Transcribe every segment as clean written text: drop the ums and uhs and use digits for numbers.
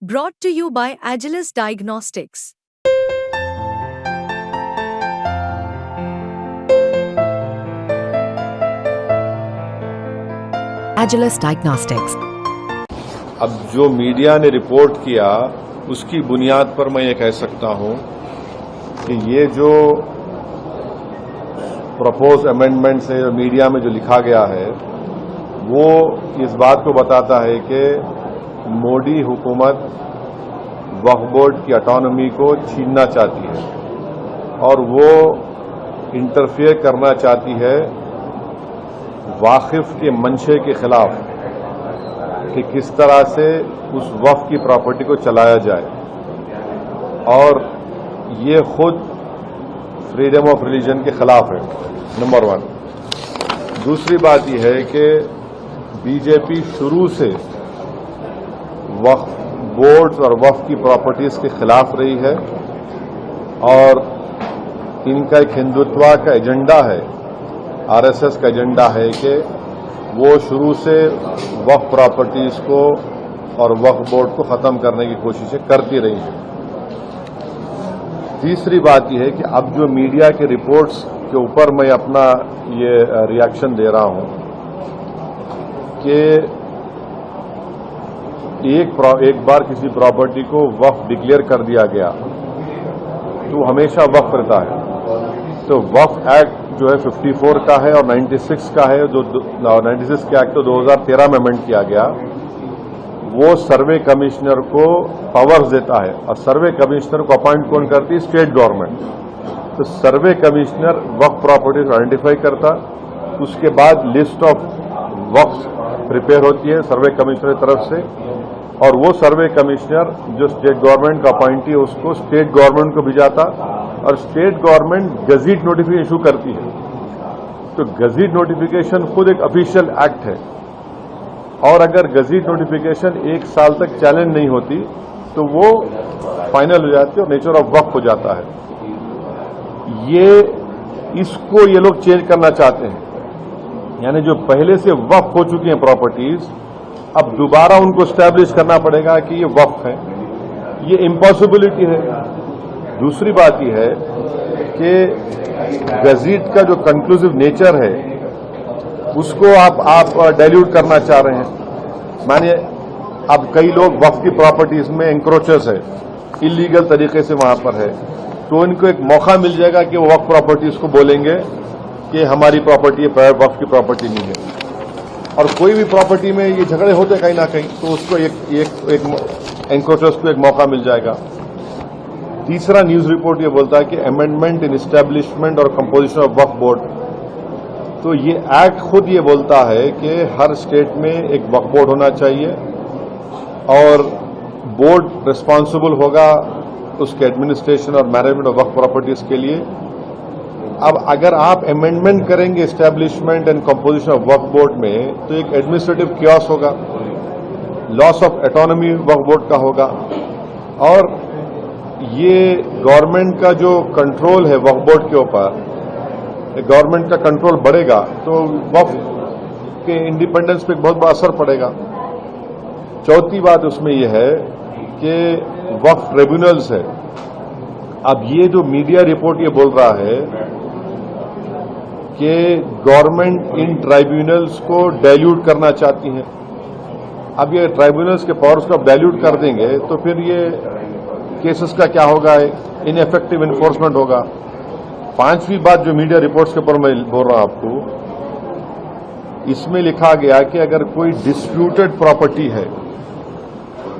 Brought to you by Agilus Diagnostics. Agilus Diagnostics. अब जो media ने रिपोर्ट किया उसकी बुनियाद पर मैं ये कह सकता हूं कि ये जो प्रपोज अमेंडमेंट से मीडिया में जो लिखा गया है वो इस बात को बताता है कि मोदी हुकूमत वक्फ बोर्ड की ऑटोनॉमी को छीनना चाहती है और वो इंटरफेयर करना चाहती है वाकिफ के मंशे के खिलाफ कि किस तरह से उस वक्फ की प्रॉपर्टी को चलाया जाए और ये खुद फ्रीडम ऑफ रिलीजन के खिलाफ है, नंबर 1। दूसरी बात यह है कि बीजेपी शुरू से वक्फ बोर्ड्स और वक्फ की प्रॉपर्टीज के खिलाफ रही है और इनका एक हिंदुत्व का एजेंडा है, आरएसएस का एजेंडा है कि वो शुरू से वक्फ प्रॉपर्टीज को और वक्फ बोर्ड को खत्म करने की कोशिशें करती रही हैं। तीसरी बात यह है कि अब जो मीडिया के रिपोर्ट्स के ऊपर मैं अपना ये रिएक्शन दे रहा हूं कि एक बार किसी प्रॉपर्टी को वक्फ डिक्लेयर कर दिया गया तो हमेशा वक्फ रहता है। तो वक्फ एक्ट जो है 54 का है और 96 का है, जो 96 के एक्ट तो 2013 में अमेंड किया गया। वो सर्वे कमिश्नर को पावर्स देता है और सर्वे कमिश्नर को अपॉइंट कौन करती है? State government. तो सर्वे कमिश्नर वक्फ प्रॉपर्टीज आइडेंटिफाई करता, उसके बाद लिस्ट ऑफ वक्फ प्रिपेयर होती है सर्वे कमिश्नर की तरफ से और वो सर्वे कमिश्नर जो स्टेट गवर्नमेंट का अपॉइंटी है उसको स्टेट गवर्नमेंट को भिजाता और state government gazette notification issue करती है। तो गजीट नोटिफिकेशन खुद एक ऑफिशियल एक्ट है और अगर गजीट नोटिफिकेशन 1 साल तक चैलेंज नहीं होती तो वो फाइनल हो जाती है और नेचर ऑफ वक्फ हो जाता है। इसको ये लोग चेंज करना चाहते हैं, यानी जो पहले से वक्फ हो चुकी हैं प्रॉपर्टीज अब दोबारा उनको स्टैब्लिश करना पड़ेगा कि ये वक्फ है। ये इम्पॉसिबिलिटी है। दूसरी बात यह है कि गजीट का जो कंक्लूसिव नेचर है उसको आप डाइल्यूट करना चाह रहे हैं। मानिए अब कई लोग वक्फ की प्रॉपर्टीज में एंक्रोचर्स है, इलीगल तरीके से वहां पर है, तो इनको एक मौका मिल जाएगा कि वो वक्फ प्रॉपर्टीज को बोलेंगे कि हमारी प्रॉपर्टी वक्फ की प्रॉपर्टी नहीं है। और कोई भी प्रॉपर्टी में ये झगड़े होते कहीं ना कहीं, तो उसको एक एंक्रोचर्स को एक मौका मिल जाएगा। तीसरा न्यूज रिपोर्ट ये बोलता है कि अमेंडमेंट इन एस्टैब्लिशमेंट और कंपोजिशन ऑफ वक्फ बोर्ड। तो ये एक्ट खुद ये बोलता है कि हर स्टेट में एक वक्फ बोर्ड होना चाहिए और बोर्ड रिस्पांसिबल होगा उसके एडमिनिस्ट्रेशन और मैनेजमेंट ऑफ वक्फ प्रॉपर्टीज के लिए। अब अगर आप अमेंडमेंट करेंगे establishment and composition of Waqf board में तो एक एडमिनिस्ट्रेटिव क्योस होगा, loss of autonomy Waqf board का होगा और ये गवर्नमेंट का जो कंट्रोल है वक्फ बोर्ड के ऊपर, गवर्नमेंट का कंट्रोल बढ़ेगा तो वक्फ के इंडिपेंडेंस पे बहुत बड़ा असर पड़ेगा। चौथी बात उसमें यह है कि वक्फ ट्रिब्यूनल्स है। अब ये जो मीडिया रिपोर्ट ये बोल रहा है कि गवर्नमेंट इन ट्राइब्यूनल्स को डाइल्यूट करना चाहती है। अब ये ट्राइब्यूनल्स के पावर्स को आप डाइल्यूट कर देंगे तो फिर ये केसेस का क्या होगा? इनएफेक्टिव इन्फोर्समेंट होगा। पांचवी बात जो मीडिया रिपोर्ट्स के ऊपर मैं बोल रहा हूं आपको, इसमें लिखा गया कि अगर कोई डिस्प्यूटेड प्रॉपर्टी है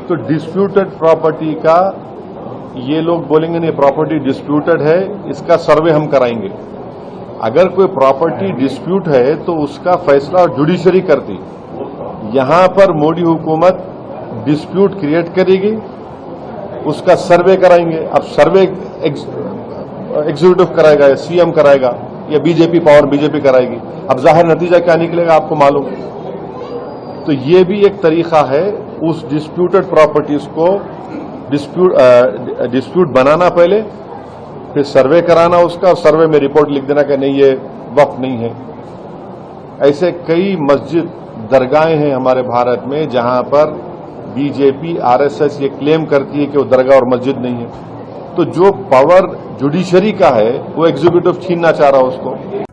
तो डिस्प्यूटेड प्रॉपर्टी का ये लोग बोलेंगे नहीं प्रॉपर्टी डिस्प्यूटेड है, इसका सर्वे हम कराएंगे। अगर कोई प्रॉपर्टी डिस्प्यूट है तो उसका फैसला जुडिशरी करती। यहां पर मोदी हुकूमत डिस्प्यूट क्रिएट करेगी, उसका सर्वे कराएंगे। अब सर्वे एग्जीक्यूटिव कराएगा या सीएम कराएगा या बीजेपी पावर बीजेपी कराएगी। अब जाहिर नतीजा क्या निकलेगा आपको मालूम। तो ये भी एक तरीका है उस डिस्प्यूटेड प्रॉपर्टीज को डिस्प्यूट बनाना, पहले फिर सर्वे कराना उसका और सर्वे में रिपोर्ट लिख देना कि नहीं ये वक्फ नहीं है। ऐसे कई मस्जिद दरगाहें हैं हमारे भारत में जहां पर बीजेपी, आरएसएस ये क्लेम करती है कि वो दरगाह और मस्जिद नहीं है, तो जो पावर जुडिशरी का है वो एग्जीक्यूटिव छीनना चाह रहा है उसको।